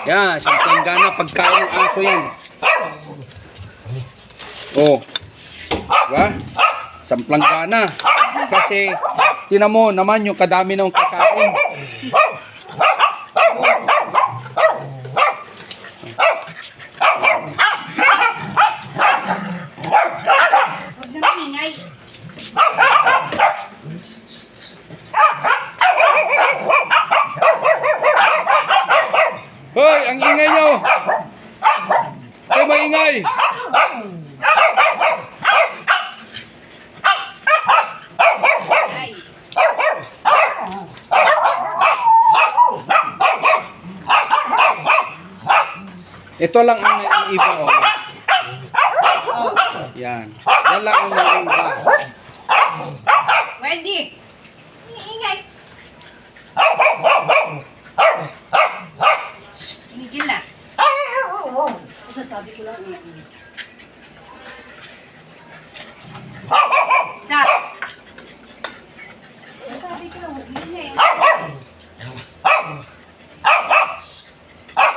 Yan, isang planggana pagkain ng aso yan. Oh. Diba? Isang planggana. Kasi, tinan mo naman yung kadami ng kakain. Huwag na maingay. Hoy, ang ingay nyo! Hoy, maingay! Ay. Ito lang ang iba, oh. Oh. Yan. Yan lang ang iba. Wendy. Ingay. Tumigil na. Sasabi ko lang. Sa. Sasabi ko lang. Ingay.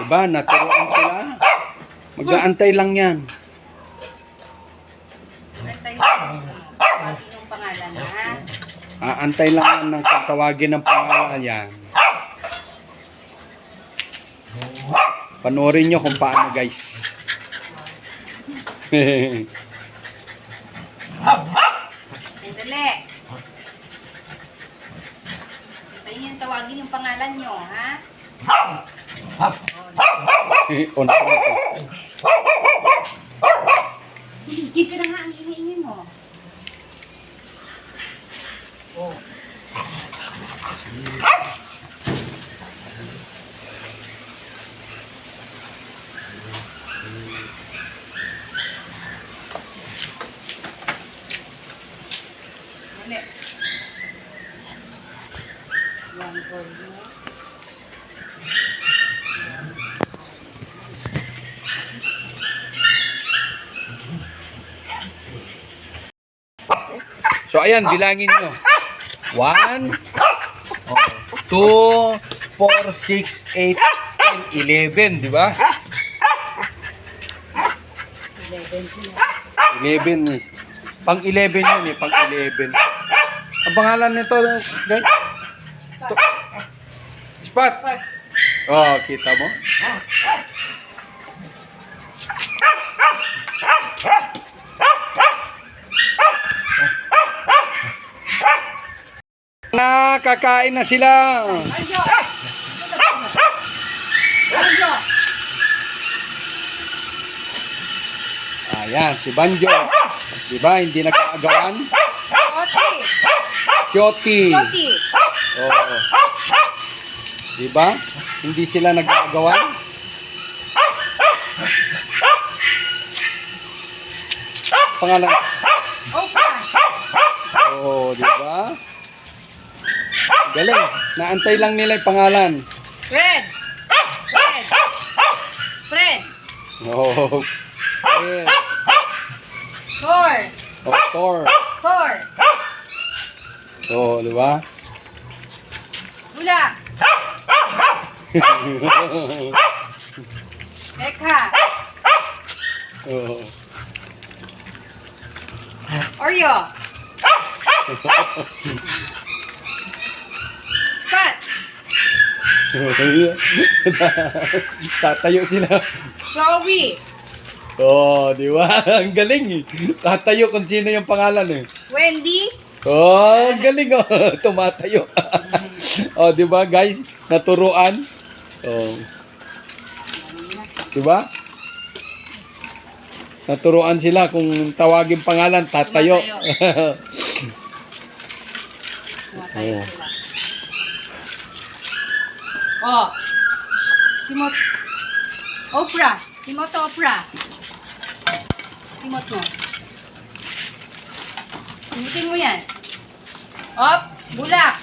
Diba? Naturuan sila. Mag-aantay lang yan. Antay mo. Tawagin yung pangalan, ha? Aantay lang yan ng tawagin ng pangalan yan. Panoorin nyo kung paano, guys. Sandali. Antayin yung tawagin yung pangalan nyo, ha? On pa ito. Higit ka na nga ang iniingin mo. Dali. One for you. So, ayan, bilangin nyo. 1, 2, 4, 6, 8, 10, 11, di ba? 11 is. Pang 11 yun eh, pang 11. Ang pangalan nito, guys? Spot. Oh, kita mo? Kakain na sila. Banjo! Banjo! Ayan, si Banjo. Diba, hindi nag-aagawan? Oti! Kyoti. Oti! Oo. Diba? Hindi sila nag-aagawan? Pangalan. Oprah! Oo, diba? Galing. Naantay lang nila yung pangalan. Fred! Fred! Fred! Oo. Yeah. Thor! Oh, Thor. Thor! Oo, diba? Bula! Eka! Oo. Oreo! Spot! Tatayo sila. Chloe! Oh, di ba? Ang galing eh. Tatayo kung sino yung pangalan eh. Wendy! Oh, ang galing oh. Tumatayo. Oh, di ba guys? Naturuan. Oh. Di ba? Naturuan sila kung tawagin pangalan, tatayo. Tumatayo Oh. sila. Oh! Simot. Oprah! Simot Oprah! Simot mo. Simutin mo yan. Op! Bulak!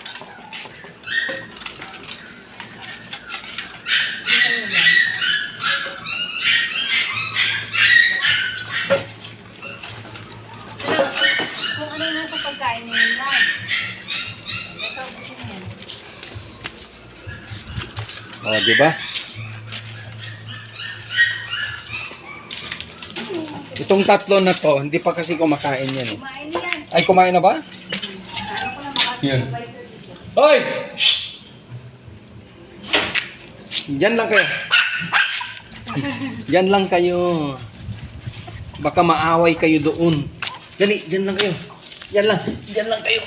Kung ano yung nasa pagkain mo yun lang. Ito, busin mo yan. Oh, di ba? Itong tatlo na to, hindi pa kasi kumakain yan eh. Kumain yan. Ay, kumain na ba? Ano ko lang Yan. makakapagay dito. Hoy! Diyan lang kayo. Diyan lang kayo. Baka maaway kayo doon. Dali, diyan lang kayo. Diyan lang. Diyan lang kayo.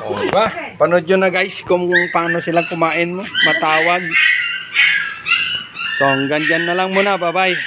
Oh, diba? Panood nyo na guys kung paano sila kumain mo. Matawag. So, hanggang dyan na lang muna. Bye-bye.